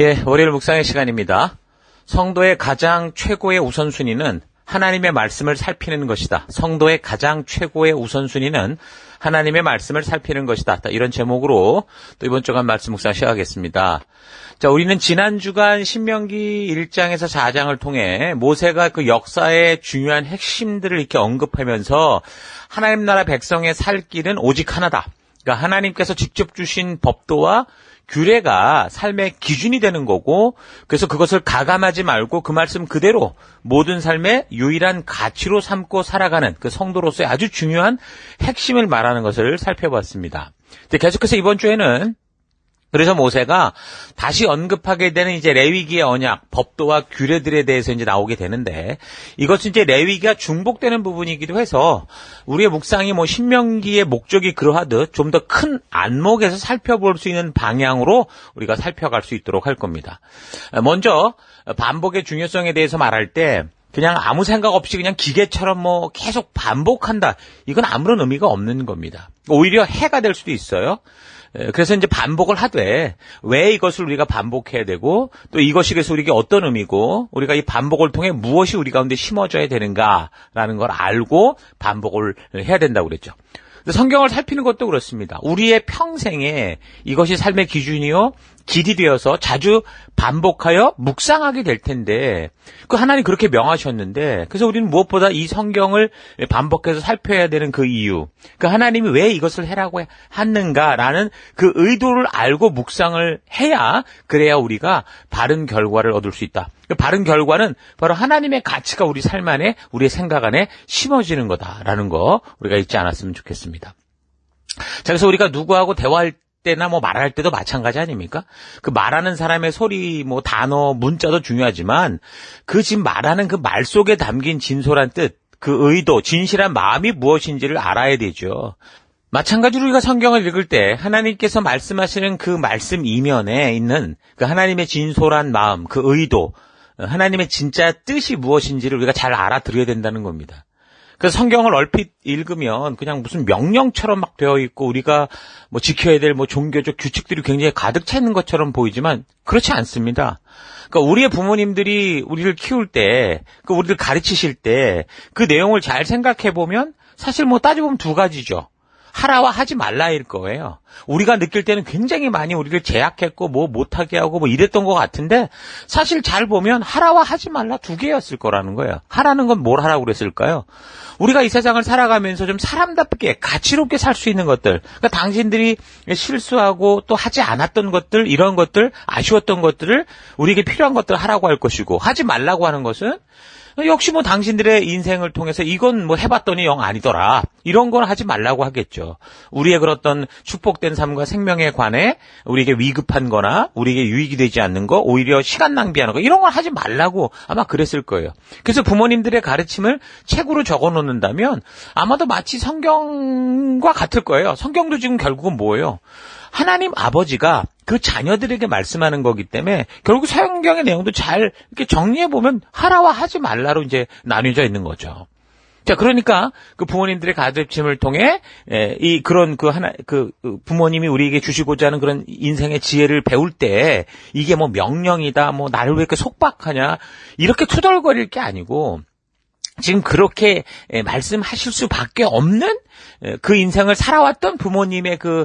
예, 월요일 묵상의 시간입니다. 성도의 가장 최고의 우선순위는 하나님의 말씀을 살피는 것이다. 성도의 가장 최고의 우선순위는 하나님의 말씀을 살피는 것이다. 이런 제목으로 또 이번 주간 말씀 묵상 시작하겠습니다. 자, 우리는 지난 주간 신명기 1장에서 4장을 통해 모세가 그 역사의 중요한 핵심들을 이렇게 언급하면서 하나님 나라 백성의 살 길은 오직 하나다. 그러니까 하나님께서 직접 주신 법도와 규례가 삶의 기준이 되는 거고, 그래서 그것을 가감하지 말고 그 말씀 그대로 모든 삶의 유일한 가치로 삼고 살아가는 그 성도로서의 아주 중요한 핵심을 말하는 것을 살펴봤습니다. 계속해서 이번 주에는 그래서 모세가 다시 언급하게 되는 이제 레위기의 언약, 법도와 규례들에 대해서 이제 나오게 되는데, 이것은 이제 레위기가 중복되는 부분이기도 해서 우리의 묵상이 신명기의 목적이 그러하듯 좀 더 큰 안목에서 살펴볼 수 있는 방향으로 우리가 살펴갈 수 있도록 할 겁니다. 먼저 반복의 중요성에 대해서 말할 때 그냥 아무 생각 없이 그냥 기계처럼 계속 반복한다. 이건 아무런 의미가 없는 겁니다. 오히려 해가 될 수도 있어요. 그래서 이제 반복을 하되 왜 이것을 우리가 반복해야 되고 또 이것이 그래서 우리에게 어떤 의미고 우리가 이 반복을 통해 무엇이 우리 가운데 심어져야 되는가라는 걸 알고 반복을 해야 된다고 그랬죠. 성경을 살피는 것도 그렇습니다. 우리의 평생에 이것이 삶의 기준이요 길이 되어서 자주 반복하여 묵상하게 될 텐데, 그 하나님 그렇게 명하셨는데, 그래서 우리는 무엇보다 이 성경을 반복해서 살펴야 되는 그 이유, 그 하나님이 왜 이것을 해라고 하는가라는 그 의도를 알고 묵상을 해야, 그래야 우리가 바른 결과를 얻을 수 있다. 그 바른 결과는 바로 하나님의 가치가 우리 삶 안에, 우리의 생각 안에 심어지는 거다라는 거 우리가 잊지 않았으면 좋겠습니다. 자, 그래서 우리가 누구하고 대화할 때나 말할 때도 마찬가지 아닙니까? 그 말하는 사람의 소리, 단어, 문자도 중요하지만 그 지금 말하는 그 말 속에 담긴 진솔한 뜻, 그 의도, 진실한 마음이 무엇인지를 알아야 되죠. 마찬가지로 우리가 성경을 읽을 때 하나님께서 말씀하시는 그 말씀 이면에 있는 그 하나님의 진솔한 마음, 그 의도, 하나님의 진짜 뜻이 무엇인지를 우리가 잘 알아들어야 된다는 겁니다. 그래서 성경을 얼핏 읽으면 그냥 무슨 명령처럼 막 되어 있고 우리가 지켜야 될 종교적 규칙들이 굉장히 가득 차 있는 것처럼 보이지만 그렇지 않습니다. 그러니까 우리의 부모님들이 우리를 키울 때, 우리를 가르치실 때 그 내용을 잘 생각해 보면 사실 따져보면 두 가지죠. 하라와 하지 말라일 거예요. 우리가 느낄 때는 굉장히 많이 우리를 제약했고 못하게 하고 이랬던 것 같은데 사실 잘 보면 하라와 하지 말라 두 개였을 거라는 거예요. 하라는 건 뭘 하라고 그랬을까요? 우리가 이 세상을 살아가면서 좀 사람답게 가치롭게 살 수 있는 것들, 그러니까 당신들이 실수하고 또 하지 않았던 것들, 이런 것들, 아쉬웠던 것들을 우리에게 필요한 것들을 하라고 할 것이고, 하지 말라고 하는 것은 역시 당신들의 인생을 통해서 이건 해봤더니 영 아니더라, 이런 건 하지 말라고 하겠죠. 우리의 그렇던 축복된 삶과 생명에 관해 우리에게 위급한 거나 우리에게 유익이 되지 않는 거, 오히려 시간 낭비하는 거, 이런 건 하지 말라고 아마 그랬을 거예요. 그래서 부모님들의 가르침을 책으로 적어 놓는다면 아마도 마치 성경과 같을 거예요. 성경도 지금 결국은 뭐예요? 하나님 아버지가 그 자녀들에게 말씀하는 거기 때문에 결국 성경의 내용도 잘 이렇게 정리해보면 하라와 하지 말라로 이제 나뉘어져 있는 거죠. 자, 그러니까 그 부모님들의 가르침을 통해 부모님이 우리에게 주시고자 하는 그런 인생의 지혜를 배울 때 이게 명령이다, 나를 왜 이렇게 속박하냐, 이렇게 투덜거릴 게 아니고 지금 그렇게 말씀하실 수밖에 없는 그 인생을 살아왔던 부모님의 그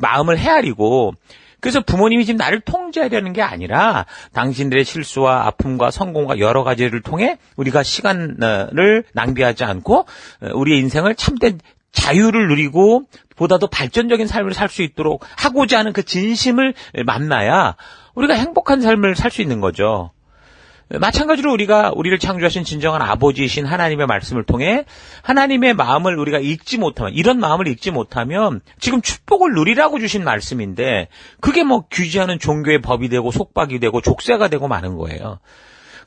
마음을 헤아리고, 그래서 부모님이 지금 나를 통제하려는 게 아니라 당신들의 실수와 아픔과 성공과 여러 가지를 통해 우리가 시간을 낭비하지 않고 우리의 인생을 참된 자유를 누리고 보다도 발전적인 삶을 살 수 있도록 하고자 하는 그 진심을 만나야 우리가 행복한 삶을 살 수 있는 거죠. 마찬가지로 우리를 창조하신 진정한 아버지이신 하나님의 말씀을 통해 하나님의 마음을 우리가 이런 마음을 읽지 못하면 지금 축복을 누리라고 주신 말씀인데 그게 규제하는 종교의 법이 되고 속박이 되고 족쇄가 되고 마는 거예요.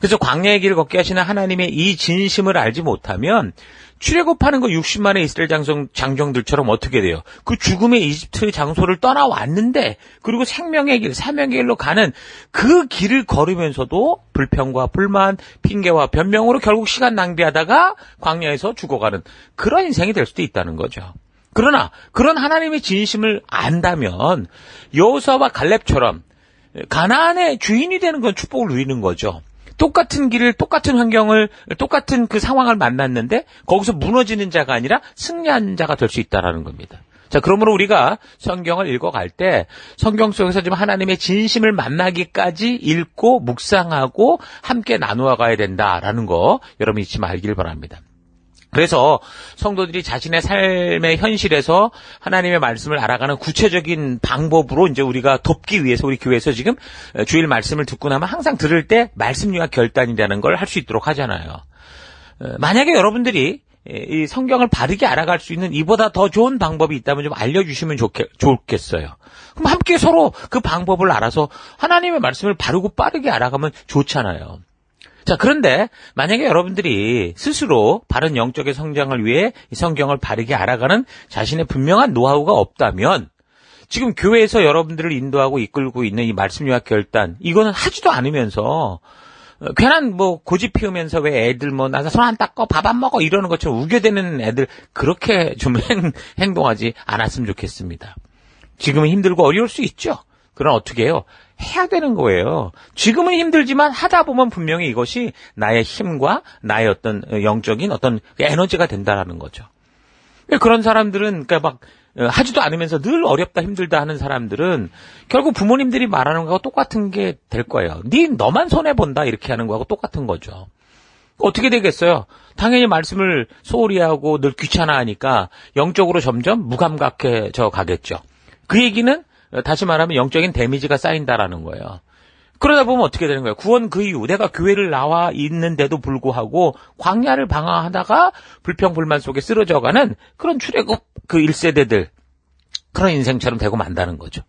그래서 광야의 길을 걷게 하시는 하나님의 이 진심을 알지 못하면 출애굽하는 거 60만의 이스라엘 장정들처럼 어떻게 돼요? 그 죽음의 이집트의 장소를 떠나왔는데, 그리고 생명의 길, 사명의 길로 가는 그 길을 걸으면서도 불평과 불만, 핑계와 변명으로 결국 시간 낭비하다가 광야에서 죽어가는 그런 인생이 될 수도 있다는 거죠. 그러나 그런 하나님의 진심을 안다면 여호수아와 갈렙처럼 가나안의 주인이 되는 건 축복을 누리는 거죠. 똑같은 길을, 똑같은 환경을, 똑같은 그 상황을 만났는데 거기서 무너지는 자가 아니라 승리한 자가 될 수 있다라는 겁니다. 자, 그러므로 우리가 성경을 읽어갈 때 성경 속에서 좀 하나님의 진심을 만나기까지 읽고 묵상하고 함께 나누어 가야 된다라는 거 여러분 잊지 말길 바랍니다. 그래서 성도들이 자신의 삶의 현실에서 하나님의 말씀을 알아가는 구체적인 방법으로 이제 우리가 돕기 위해서 우리 교회에서 지금 주일 말씀을 듣고 나면 항상 들을 때 말씀 요약 결단이라는 걸 할 수 있도록 하잖아요. 만약에 여러분들이 이 성경을 바르게 알아갈 수 있는 이보다 더 좋은 방법이 있다면 좀 알려주시면 좋겠어요. 그럼 함께 서로 그 방법을 알아서 하나님의 말씀을 바르고 빠르게 알아가면 좋잖아요. 자, 그런데 만약에 여러분들이 스스로 바른 영적의 성장을 위해 이 성경을 바르게 알아가는 자신의 분명한 노하우가 없다면 지금 교회에서 여러분들을 인도하고 이끌고 있는 이 말씀 요약 결단 이거는 하지도 않으면서 괜한 고집 피우면서 왜 애들 나서 손 안 닦고 밥 안 먹어 이러는 것처럼 우겨대는 애들 그렇게 좀 행동하지 않았으면 좋겠습니다. 지금은 힘들고 어려울 수 있죠. 그럼 어떻게 해요? 해야 되는 거예요. 지금은 힘들지만 하다 보면 분명히 이것이 나의 힘과 나의 어떤 영적인 어떤 에너지가 된다라는 거죠. 그런 사람들은 그러니까 하지도 않으면서 늘 어렵다 힘들다 하는 사람들은 결국 부모님들이 말하는 거하고 똑같은 게 될 거예요. 너만 손해본다 이렇게 하는 거하고 똑같은 거죠. 어떻게 되겠어요? 당연히 말씀을 소홀히 하고 늘 귀찮아하니까 영적으로 점점 무감각해져 가겠죠. 그 얘기는 다시 말하면 영적인 데미지가 쌓인다라는 거예요. 그러다 보면 어떻게 되는 거예요? 구원 그 이후 내가 교회를 나와 있는데도 불구하고 광야를 방황하다가 불평불만 속에 쓰러져가는 그런 출애굽 그 1세대들 그런 인생처럼 되고 만다는 거죠.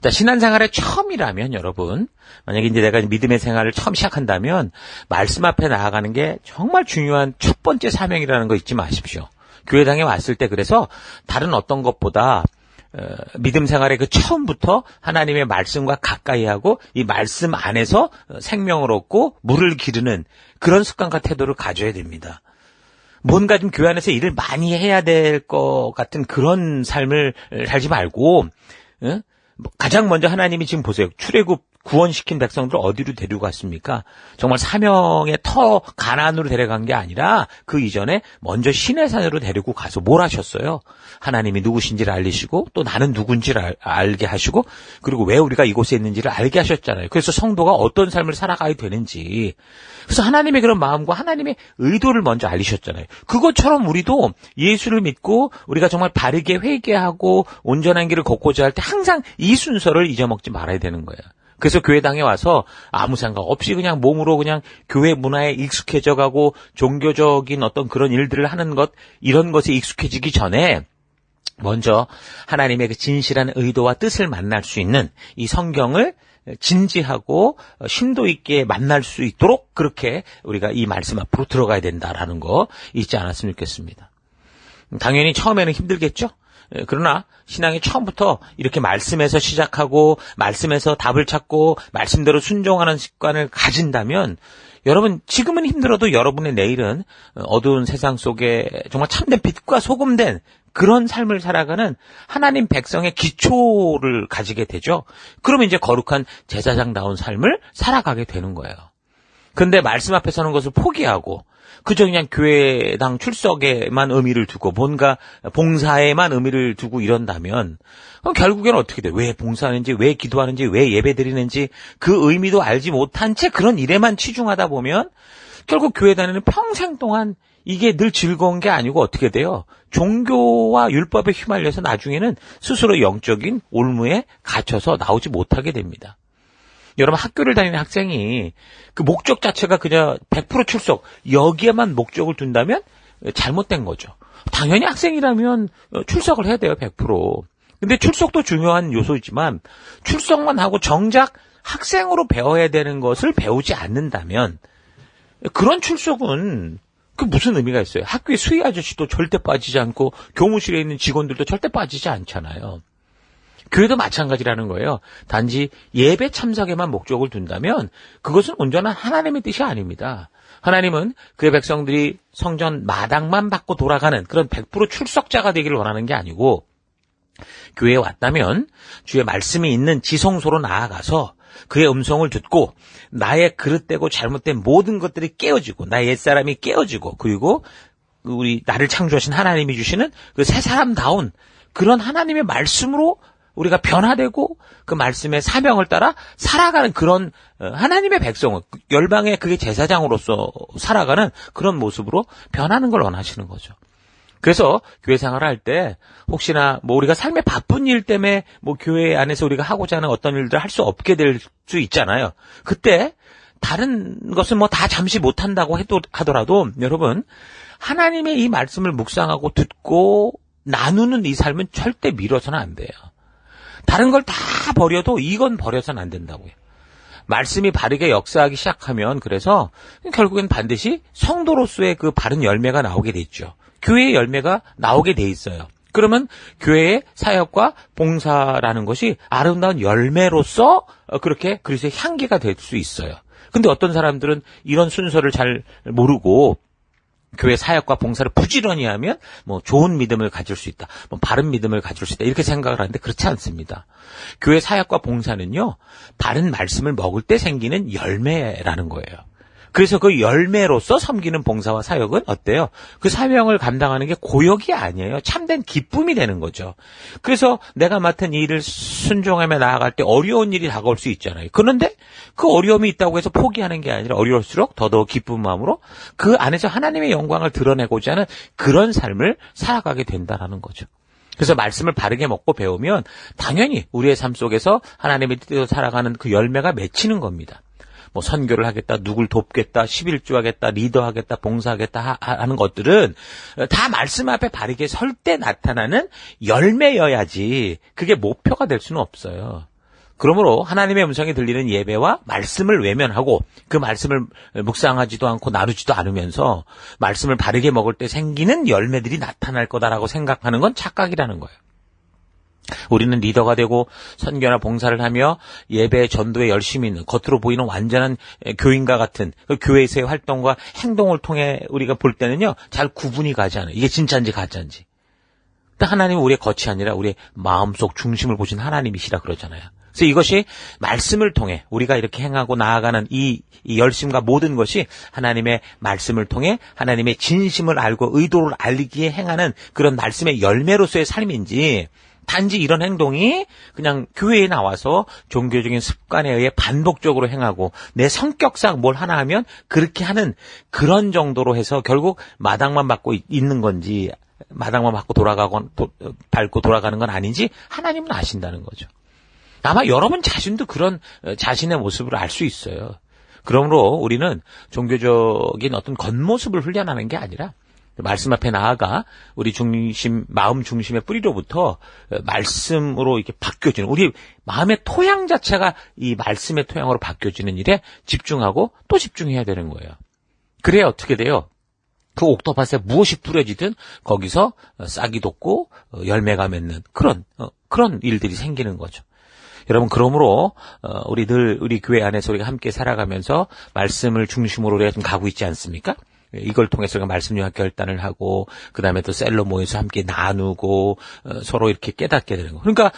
자, 신앙생활의 처음이라면 여러분 만약에 이제 내가 믿음의 생활을 처음 시작한다면 말씀 앞에 나아가는 게 정말 중요한 첫 번째 사명이라는 거 잊지 마십시오. 교회당에 왔을 때 그래서 다른 어떤 것보다 믿음 생활의 그 처음부터 하나님의 말씀과 가까이 하고 이 말씀 안에서 생명을 얻고 물을 기르는 그런 습관과 태도를 가져야 됩니다. 뭔가 좀 교회 안에서 일을 많이 해야 될 것 같은 그런 삶을 살지 말고 가장 먼저 하나님이 지금 보세요. 출애굽 구원시킨 백성들을 어디로 데리고 갔습니까? 정말 사명의 터 가나안으로 데려간 게 아니라 그 이전에 먼저 시내산으로 데리고 가서 뭘 하셨어요? 하나님이 누구신지를 알리시고 또 나는 누군지를 알게 하시고 그리고 왜 우리가 이곳에 있는지를 알게 하셨잖아요. 그래서 성도가 어떤 삶을 살아가야 되는지 그래서 하나님의 그런 마음과 하나님의 의도를 먼저 알리셨잖아요. 그것처럼 우리도 예수를 믿고 우리가 정말 바르게 회개하고 온전한 길을 걷고자 할 때 항상 이 순서를 잊어먹지 말아야 되는 거예요. 그래서 교회당에 와서 아무 생각 없이 그냥 몸으로 그냥 교회 문화에 익숙해져 가고 종교적인 어떤 그런 일들을 하는 것 이런 것에 익숙해지기 전에 먼저 하나님의 그 진실한 의도와 뜻을 만날 수 있는 이 성경을 진지하고 심도 있게 만날 수 있도록 그렇게 우리가 이 말씀 앞으로 들어가야 된다라는 거 잊지 않았으면 좋겠습니다. 당연히 처음에는 힘들겠죠? 그러나 신앙이 처음부터 이렇게 말씀에서 시작하고 말씀에서 답을 찾고 말씀대로 순종하는 습관을 가진다면 여러분 지금은 힘들어도 여러분의 내일은 어두운 세상 속에 정말 참된 빛과 소금된 그런 삶을 살아가는 하나님 백성의 기초를 가지게 되죠. 그러면 이제 거룩한 제사장다운 삶을 살아가게 되는 거예요. 근데 말씀 앞에 서는 것을 포기하고 그저 그냥 교회당 출석에만 의미를 두고 뭔가 봉사에만 의미를 두고 이런다면 그럼 결국에는 어떻게 돼? 왜 봉사하는지, 왜 기도하는지, 왜 예배드리는지 그 의미도 알지 못한 채 그런 일에만 치중하다 보면 결국 교회 다니는 평생 동안 이게 늘 즐거운 게 아니고 어떻게 돼요? 종교와 율법에 휘말려서 나중에는 스스로 영적인 올무에 갇혀서 나오지 못하게 됩니다. 여러분 학교를 다니는 학생이 그 목적 자체가 그냥 100% 출석 여기에만 목적을 둔다면 잘못된 거죠. 당연히 학생이라면 출석을 해야 돼요. 100%. 근데 출석도 중요한 요소이지만 출석만 하고 정작 학생으로 배워야 되는 것을 배우지 않는다면 그런 출석은 그 무슨 의미가 있어요? 학교의 수희 아저씨도 절대 빠지지 않고 교무실에 있는 직원들도 절대 빠지지 않잖아요. 교회도 마찬가지라는 거예요. 단지 예배 참석에만 목적을 둔다면 그것은 온전한 하나님의 뜻이 아닙니다. 하나님은 그의 백성들이 성전 마당만 받고 돌아가는 그런 100% 출석자가 되기를 원하는 게 아니고 교회에 왔다면 주의 말씀이 있는 지성소로 나아가서 그의 음성을 듣고 나의 그릇되고 잘못된 모든 것들이 깨어지고 나의 옛사람이 깨어지고 그리고 나를 창조하신 하나님이 주시는 그 새 사람다운 그런 하나님의 말씀으로 우리가 변화되고 그 말씀의 사명을 따라 살아가는 그런 하나님의 백성을 열방의 그게 제사장으로서 살아가는 그런 모습으로 변하는 걸 원하시는 거죠. 그래서 교회 생활을 할 때 혹시나 우리가 삶의 바쁜 일 때문에 교회 안에서 우리가 하고자 하는 어떤 일들을 할 수 없게 될 수 있잖아요. 그때 다른 것은 다 잠시 못한다고 하더라도 여러분 하나님의 이 말씀을 묵상하고 듣고 나누는 이 삶은 절대 미뤄서는 안 돼요. 다른 걸 다 버려도 이건 버려서는 안 된다고요. 말씀이 바르게 역사하기 시작하면 그래서 결국엔 반드시 성도로서의 그 바른 열매가 나오게 됐죠. 교회의 열매가 나오게 돼 있어요. 그러면 교회의 사역과 봉사라는 것이 아름다운 열매로서 그렇게 그리스도의 향기가 될 수 있어요. 근데 어떤 사람들은 이런 순서를 잘 모르고 교회 사역과 봉사를 부지런히 하면 좋은 믿음을 가질 수 있다. 바른 믿음을 가질 수 있다. 이렇게 생각을 하는데 그렇지 않습니다. 교회 사역과 봉사는요. 바른 말씀을 먹을 때 생기는 열매라는 거예요. 그래서 그 열매로서 섬기는 봉사와 사역은 어때요? 그 사명을 감당하는 게 고역이 아니에요. 참된 기쁨이 되는 거죠. 그래서 내가 맡은 일을 순종하며 나아갈 때 어려운 일이 다가올 수 있잖아요. 그런데 그 어려움이 있다고 해서 포기하는 게 아니라 어려울수록 더더욱 기쁜 마음으로 그 안에서 하나님의 영광을 드러내고자 하는 그런 삶을 살아가게 된다는 거죠. 그래서 말씀을 바르게 먹고 배우면 당연히 우리의 삶 속에서 하나님의 뜻대로 살아가는 그 열매가 맺히는 겁니다. 선교를 하겠다, 누굴 돕겠다, 11조 하겠다, 리더하겠다, 봉사하겠다 하는 것들은 다 말씀 앞에 바르게 설 때 나타나는 열매여야지 그게 목표가 될 수는 없어요. 그러므로 하나님의 음성이 들리는 예배와 말씀을 외면하고 그 말씀을 묵상하지도 않고 나누지도 않으면서 말씀을 바르게 먹을 때 생기는 열매들이 나타날 거다라고 생각하는 건 착각이라는 거예요. 우리는 리더가 되고 선교나 봉사를 하며 예배 전도에 열심히 있는 겉으로 보이는 완전한 교인과 같은 그 교회에서의 활동과 행동을 통해 우리가 볼 때는요 잘 구분이 가지 않아요. 이게 진짜인지 가짜인지. 근데 하나님은 우리의 겉이 아니라 우리의 마음속 중심을 보신 하나님이시라 그러잖아요. 그래서 이것이 말씀을 통해 우리가 이렇게 행하고 나아가는 이 열심과 모든 것이 하나님의 말씀을 통해 하나님의 진심을 알고 의도를 알기에 행하는 그런 말씀의 열매로서의 삶인지 단지 이런 행동이 그냥 교회에 나와서 종교적인 습관에 의해 반복적으로 행하고 내 성격상 뭘 하나 하면 그렇게 하는 그런 정도로 해서 결국 마당만 밟고 있는 건지 마당만 밟고 돌아가는 건 아닌지 하나님은 아신다는 거죠. 아마 여러분 자신도 그런 자신의 모습을 알 수 있어요. 그러므로 우리는 종교적인 어떤 겉모습을 훈련하는 게 아니라 말씀 앞에 나아가 우리 마음 중심의 뿌리로부터 말씀으로 이렇게 바뀌어지는 우리 마음의 토양 자체가 이 말씀의 토양으로 바뀌어지는 일에 집중하고 또 집중해야 되는 거예요. 그래야 어떻게 돼요? 그 옥토밭에 무엇이 뿌려지든 거기서 싹이 돋고 열매가 맺는 그런 일들이 생기는 거죠. 여러분 그러므로 우리 교회 안에서 우리가 함께 살아가면서 말씀을 중심으로 우리가 좀 가고 있지 않습니까? 이걸 통해서 우리가 말씀 요약 결단을 하고 그다음에 또 셀로 모여서 함께 나누고 서로 이렇게 깨닫게 되는 거. 그러니까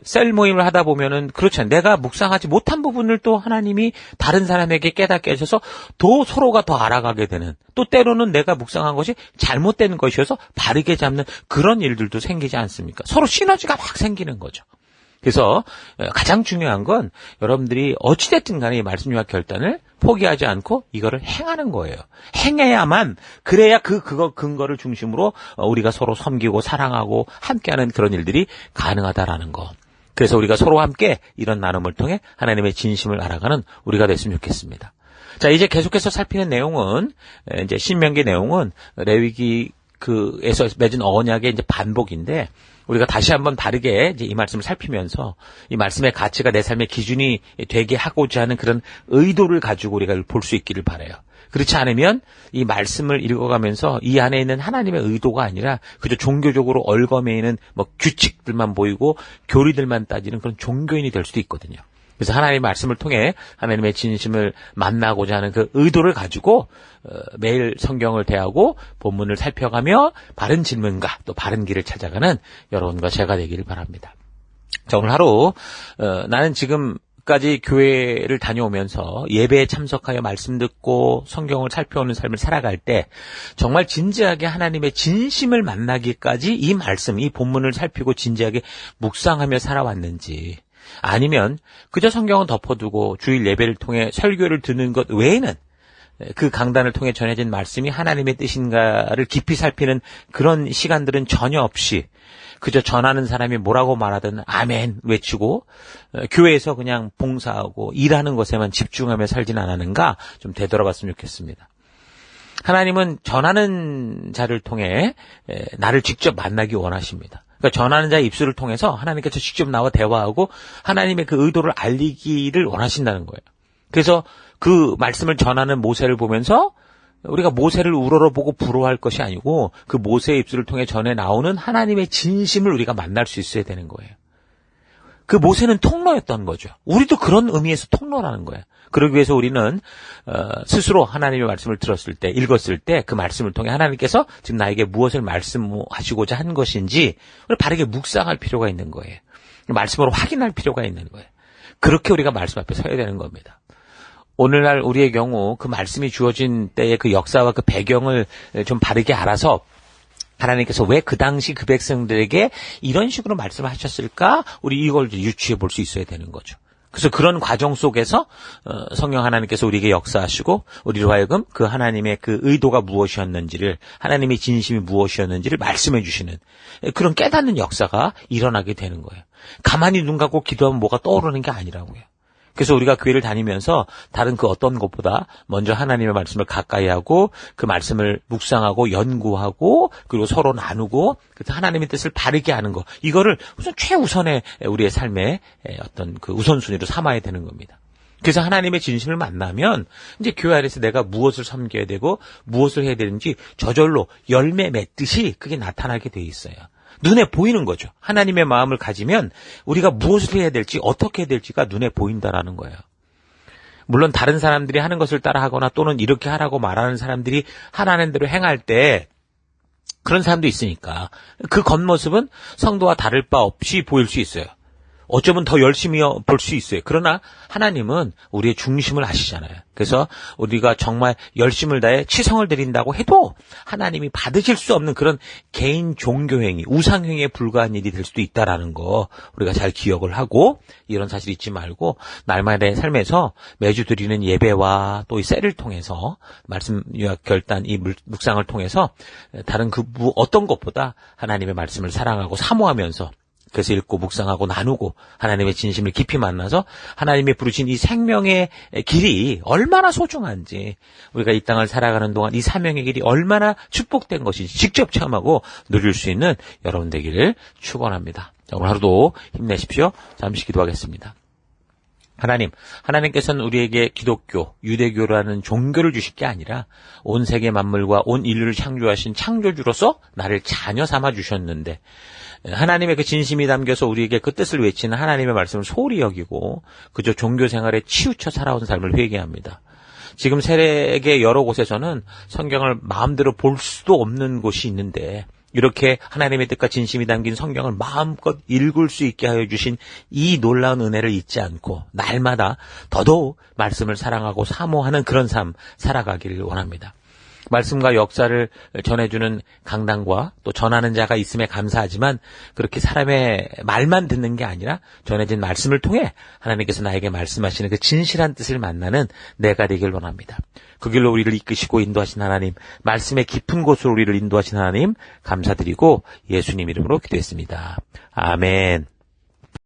셀 모임을 하다 보면은 그렇잖아요. 내가 묵상하지 못한 부분을 또 하나님이 다른 사람에게 깨닫게 하셔서 더 서로가 더 알아가게 되는 또 때로는 내가 묵상한 것이 잘못된 것이어서 바르게 잡는 그런 일들도 생기지 않습니까? 서로 시너지가 확 생기는 거죠. 그래서 가장 중요한 건 여러분들이 어찌됐든 간에 이 말씀 요약 결단을 포기하지 않고 이거를 행하는 거예요. 행해야만 그래야 그거 근거를 중심으로 우리가 서로 섬기고 사랑하고 함께하는 그런 일들이 가능하다라는 거. 그래서 우리가 서로 함께 이런 나눔을 통해 하나님의 진심을 알아가는 우리가 됐으면 좋겠습니다. 자, 이제 계속해서 살피는 내용은 이제 신명기 내용은 레위기 에서 맺은 언약의 이제 반복인데 우리가 다시 한번 다르게 이제 이 말씀을 살피면서 이 말씀의 가치가 내 삶의 기준이 되게 하고자 하는 그런 의도를 가지고 우리가 볼 수 있기를 바라요. 그렇지 않으면 이 말씀을 읽어가면서 이 안에 있는 하나님의 의도가 아니라 그저 종교적으로 얽어매이는 규칙들만 보이고 교리들만 따지는 그런 종교인이 될 수도 있거든요. 그래서 하나님의 말씀을 통해 하나님의 진심을 만나고자 하는 그 의도를 가지고 매일 성경을 대하고 본문을 살펴가며 바른 질문과 또 바른 길을 찾아가는 여러분과 제가 되기를 바랍니다. 자, 오늘 하루 나는 지금 끝까지 교회를 다녀오면서 예배에 참석하여 말씀 듣고 성경을 살펴오는 삶을 살아갈 때 정말 진지하게 하나님의 진심을 만나기까지 이 말씀, 이 본문을 살피고 진지하게 묵상하며 살아왔는지, 아니면 그저 성경은 덮어두고 주일 예배를 통해 설교를 듣는 것 외에는 그 강단을 통해 전해진 말씀이 하나님의 뜻인가를 깊이 살피는 그런 시간들은 전혀 없이 그저 전하는 사람이 뭐라고 말하든 아멘 외치고 교회에서 그냥 봉사하고 일하는 것에만 집중하며 살진 않았는가 좀 되돌아봤으면 좋겠습니다. 하나님은 전하는 자를 통해 나를 직접 만나기 원하십니다. 그러니까 전하는 자의 입술을 통해서 하나님께서 직접 나와 대화하고 하나님의 그 의도를 알리기를 원하신다는 거예요. 그래서 그 말씀을 전하는 모세를 보면서 우리가 모세를 우러러보고 부러워할 것이 아니고 그 모세의 입술을 통해 전해 나오는 하나님의 진심을 우리가 만날 수 있어야 되는 거예요. 그 모세는 통로였던 거죠. 우리도 그런 의미에서 통로라는 거예요. 그러기 위해서 우리는 스스로 하나님의 말씀을 들었을 때, 읽었을 때 그 말씀을 통해 하나님께서 지금 나에게 무엇을 말씀하시고자 한 것인지 바르게 묵상할 필요가 있는 거예요. 말씀으로 확인할 필요가 있는 거예요. 그렇게 우리가 말씀 앞에 서야 되는 겁니다. 오늘날 우리의 경우 그 말씀이 주어진 때의 그 역사와 그 배경을 좀 바르게 알아서 하나님께서 왜 그 당시 그 백성들에게 이런 식으로 말씀을 하셨을까? 우리 이걸 유추해 볼 수 있어야 되는 거죠. 그래서 그런 과정 속에서 성령 하나님께서 우리에게 역사하시고 우리로 하여금 그 하나님의 그 의도가 무엇이었는지를, 하나님의 진심이 무엇이었는지를 말씀해 주시는 그런 깨닫는 역사가 일어나게 되는 거예요. 가만히 눈 감고 기도하면 뭐가 떠오르는 게 아니라고요. 그래서 우리가 교회를 다니면서 다른 그 어떤 것보다 먼저 하나님의 말씀을 가까이 하고 그 말씀을 묵상하고 연구하고 그리고 서로 나누고 그래서 하나님의 뜻을 바르게 하는 것, 이거를 우선 최우선의 우리의 삶의 어떤 그 우선순위로 삼아야 되는 겁니다. 그래서 하나님의 진심을 만나면 이제 교회 안에서 내가 무엇을 섬겨야 되고 무엇을 해야 되는지 저절로 열매 맺듯이 그게 나타나게 돼 있어요. 눈에 보이는 거죠. 하나님의 마음을 가지면 우리가 무엇을 해야 될지 어떻게 해야 될지가 눈에 보인다라는 거예요. 물론 다른 사람들이 하는 것을 따라하거나 또는 이렇게 하라고 말하는 사람들이 하라는 대로 행할 때 그런 사람도 있으니까 그 겉모습은 성도와 다를 바 없이 보일 수 있어요. 어쩌면 더 열심히 볼 수 있어요. 그러나 하나님은 우리의 중심을 아시잖아요. 그래서 우리가 정말 열심을 다해 치성을 드린다고 해도 하나님이 받으실 수 없는 그런 개인 종교행위, 우상행위에 불과한 일이 될 수도 있다라는 거 우리가 잘 기억을 하고 이런 사실 잊지 말고 날마다의 삶에서 매주 드리는 예배와 또 이 셀을 통해서 말씀 요약 결단 이 묵상을 통해서 다른 그 어떤 것보다 하나님의 말씀을 사랑하고 사모하면서 그래서 읽고 묵상하고 나누고 하나님의 진심을 깊이 만나서 하나님이 부르신 이 생명의 길이 얼마나 소중한지, 우리가 이 땅을 살아가는 동안 이 사명의 길이 얼마나 축복된 것인지 직접 체험하고 누릴 수 있는 여러분 되기를 축원합니다. 오늘 하루도 힘내십시오. 잠시 기도하겠습니다. 하나님께서는 우리에게 기독교, 유대교라는 종교를 주실 게 아니라 온 세계 만물과 온 인류를 창조하신 창조주로서 나를 자녀 삼아 주셨는데 하나님의 그 진심이 담겨서 우리에게 그 뜻을 외치는 하나님의 말씀을 소홀히 여기고 그저 종교 생활에 치우쳐 살아온 삶을 회개합니다. 지금 세계 여러 곳에서는 성경을 마음대로 볼 수도 없는 곳이 있는데 이렇게 하나님의 뜻과 진심이 담긴 성경을 마음껏 읽을 수 있게 하여 주신 이 놀라운 은혜를 잊지 않고 날마다 더더욱 말씀을 사랑하고 사모하는 그런 삶 살아가기를 원합니다. 말씀과 역사를 전해주는 강단과 또 전하는 자가 있음에 감사하지만 그렇게 사람의 말만 듣는 게 아니라 전해진 말씀을 통해 하나님께서 나에게 말씀하시는 그 진실한 뜻을 만나는 내가 되길 원합니다. 그 길로 우리를 이끄시고 인도하신 하나님, 말씀의 깊은 곳으로 우리를 인도하신 하나님 감사드리고 예수님 이름으로 기도했습니다. 아멘.